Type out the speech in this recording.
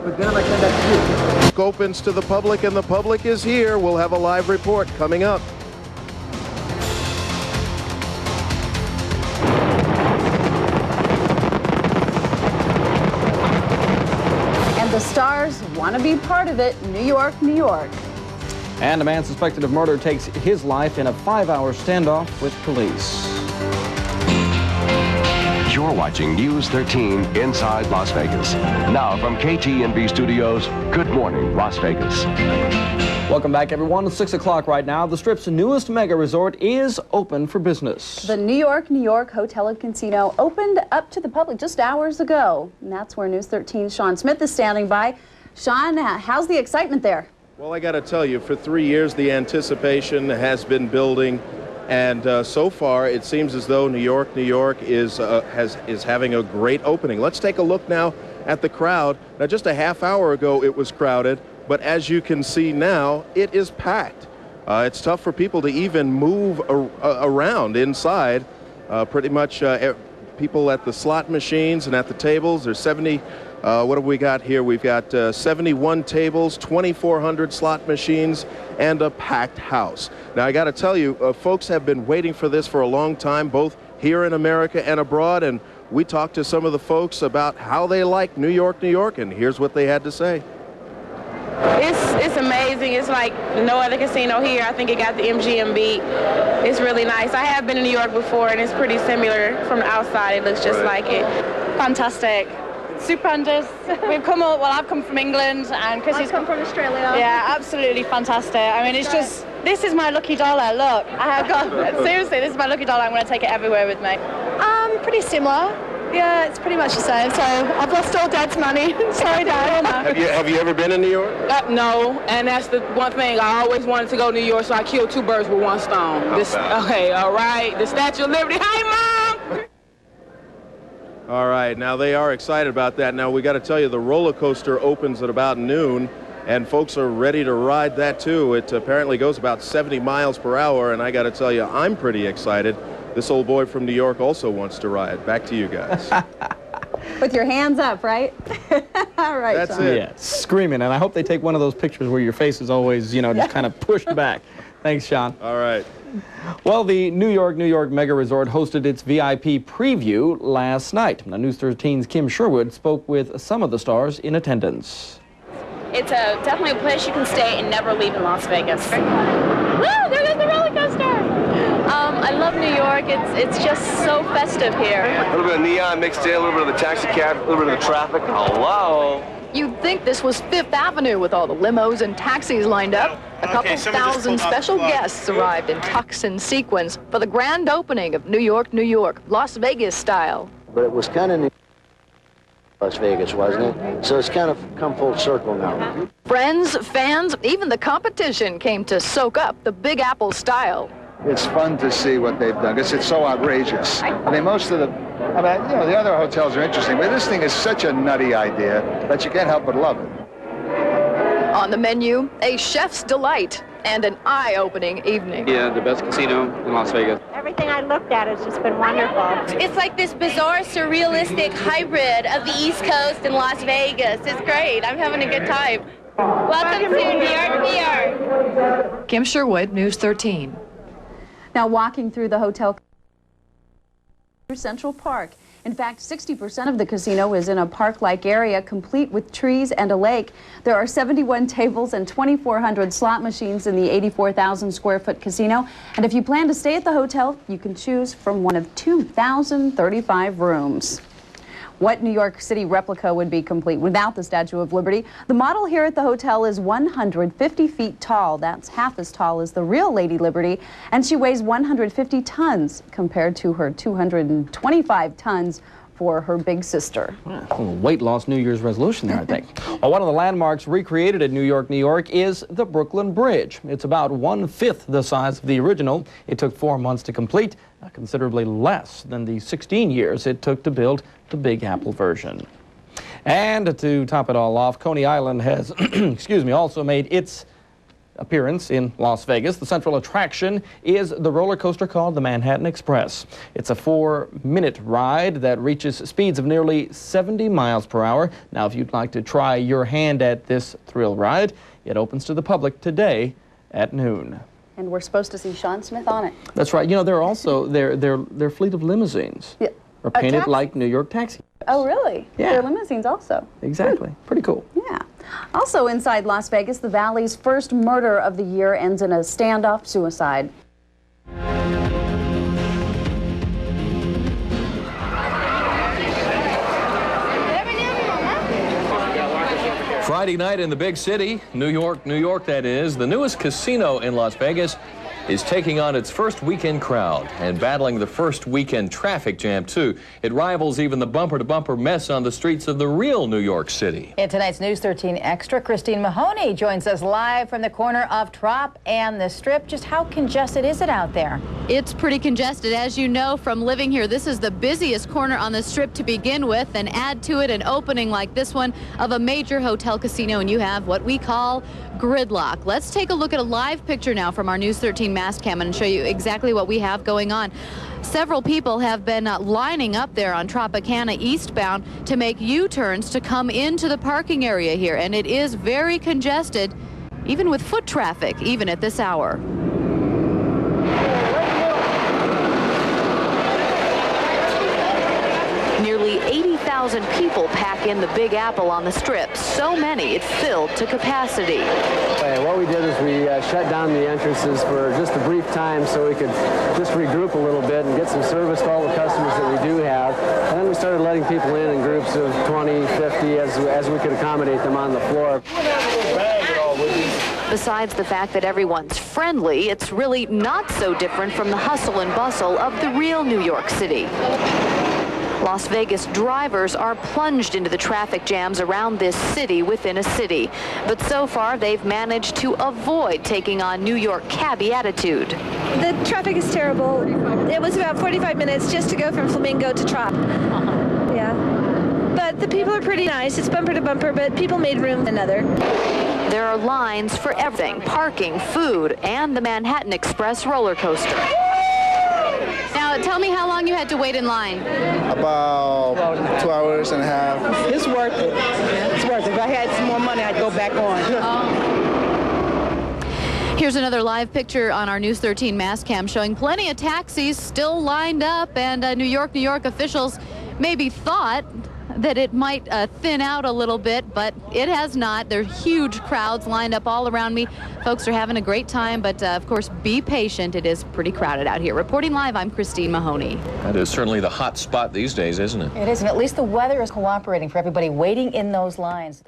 but then I come back to you. Opens to the public, and the public is here. We'll have a live report coming up. And the stars want to be part of it. New York, New York. And a man suspected of murder takes his life in a 5-hour standoff with police. You're watching News 13 Inside Las Vegas. Now from KTNB Studios, good morning, Las Vegas. Welcome back, everyone. It's 6 o'clock right now. The Strip's newest mega resort is open for business. The New York, New York Hotel and Casino opened up to the public just hours ago. And that's where News 13's Sean Smith is standing by. Sean, how's the excitement there? Well, I got to tell you, for 3 years, the anticipation has been building. And so far, it seems as though New York is having a great opening. Let's take a look now at the crowd. Now, just a half hour ago, it was crowded, but as you can see now, it is packed. It's tough for people to even move around inside. Pretty much people at the slot machines and at the tables. There's 70. What have we got here? We've got 71 tables, 2,400 slot machines, and a packed house. Now, I got to tell you, folks have been waiting for this for a long time, both here in America and abroad, and we talked to some of the folks about how they like New York, and here's what they had to say. It's amazing. It's like no other casino here. I think it got the MGM beat. It's really nice. I have been in New York before, and it's pretty similar from the outside. It looks just like it. Fantastic. Stupendous. We've come up, well, I've come from England, and Chrissy's come from Australia. Yeah, absolutely fantastic. I mean, it's just, this is my lucky dollar. Look, I have got, seriously, this is my lucky dollar. I'm going to take it everywhere with me. Pretty similar. Yeah, it's pretty much the same. So I've lost all Dad's money. Sorry, Dad. Have you ever been in New York? No, and that's the one thing. I always wanted to go to New York, so I killed 2 birds with 1 stone. Okay, all right. The Statue of Liberty. Hi, Mom! All right, now they are excited about that. Now we got to tell you, the roller coaster opens at about noon, and folks are ready to ride that too. It apparently goes about 70 miles per hour, and I got to tell you, I'm pretty excited. This old boy from New York also wants to ride. Back to you guys. With your hands up, right? All right, that's Sean. it. Yeah, screaming, and I hope they take one of those pictures where your face is always, you know, just kind of pushed back. Thanks, Sean. All right. Well, the New York Mega Resort hosted its VIP preview last night. Now, News 13's Kim Sherwood spoke with some of the stars in attendance. It's definitely a place you can stay and never leave in Las Vegas. Woo! There goes the roller coaster! I love New York. It's just so festive here. A little bit of neon mixed in, a little bit of the taxi cab, a little bit of the traffic. Hello! You'd think this was Fifth Avenue with all the limos and taxis lined up. A couple thousand special guests arrived in tux and sequins for the grand opening of New York, Las Vegas style. But it was kind of Las Vegas, wasn't it? So it's kind of come full circle now. Friends, fans, even the competition came to soak up the Big Apple style. It's fun to see what they've done because it's so outrageous. I mean, most of the, the other hotels are interesting, but this thing is such a nutty idea that you can't help but love it. On the menu, a chef's delight and an eye-opening evening. Yeah, the best casino in Las Vegas. Everything I looked at has just been wonderful. It's like this bizarre, surrealistic hybrid of the East Coast and Las Vegas. It's great. I'm having a good time. Welcome to New York, New York. Kim Sherwood, News 13. Now, walking through the hotel Central Park. In fact, 60% of the casino is in a park-like area, complete with trees and a lake. There are 71 tables and 2,400 slot machines in the 84,000-square-foot casino. And if you plan to stay at the hotel, you can choose from one of 2,035 rooms. What New York City replica would be complete without the Statue of Liberty? The model here at the hotel is 150 feet tall. That's half as tall as the real Lady Liberty, and she weighs 150 tons compared to her 225 tons for her big sister. Well, a weight loss New Year's resolution there, I think. Well, one of the landmarks recreated at New York is the Brooklyn Bridge. It's about 1/5 the size of the original. It took 4 months to complete, considerably less than the 16 years it took to build the Big Apple version. And to top it all off, Coney Island has, also made its appearance in Las Vegas. The central attraction is the roller coaster called the Manhattan Express. It's a 4-minute ride that reaches speeds of nearly 70 miles per hour. Now, if you'd like to try your hand at this thrill ride, it opens to the public today at noon. And we're supposed to see Sean Smith on it. That's right. You know, there are also their fleet of limousines are painted like New York taxi. Oh, really? Yeah. They're limousines also. Exactly. Pretty cool. Yeah. Also inside Las Vegas, the Valley's first murder of the year ends in a standoff suicide. Friday night in the big city, New York, that is, the newest casino in Las Vegas is taking on its first weekend crowd and battling the first weekend traffic jam, too. It rivals even the bumper-to-bumper mess on the streets of the real New York City. In tonight's News 13 Extra, Christine Mahoney joins us live from the corner of Trop and the Strip. Just how congested is it out there? It's pretty congested. As you know from living here, this is the busiest corner on the Strip to begin with, and add to it an opening like this one of a major hotel casino, and you have what we call gridlock. Let's take a look at a live picture now from our News 13 mass cam and show you exactly what we have going on. Several people have been lining up there on Tropicana eastbound to make U-turns to come into the parking area here, and it is very congested, even with foot traffic, even at this hour. Nearly 80,000 people pack in the Big Apple on the Strip. So many, it filled to capacity. What we did is we shut down the entrances for just a brief time so we could just regroup a little bit and get some service to all the customers that we do have. And then we started letting people in groups of 20, 50 as we could accommodate them on the floor. Besides the fact that everyone's friendly, it's really not so different from the hustle and bustle of the real New York City. Las Vegas drivers are plunged into the traffic jams around this city within a city. But so far, they've managed to avoid taking on New York cabbie attitude. The traffic is terrible. It was about 45 minutes just to go from Flamingo to Trop. Yeah. But the people are pretty nice. It's bumper to bumper, but people made room for another. There are lines for everything: parking, food, and the Manhattan Express roller coaster. Now, tell me how long you had to wait in line. About 2 hours and a half. It's worth it. It's worth it. If I had some more money, I'd go back on. Here's another live picture on our News 13 mass cam showing plenty of taxis still lined up, and New York officials maybe thought that it might thin out a little bit, but it has not. There are huge crowds lined up all around me. Folks are having a great time, but of course, be patient. It is pretty crowded out here. Reporting live, I'm Christine Mahoney. That is certainly the hot spot these days, isn't it? It is, and at least the weather is cooperating for everybody waiting in those lines.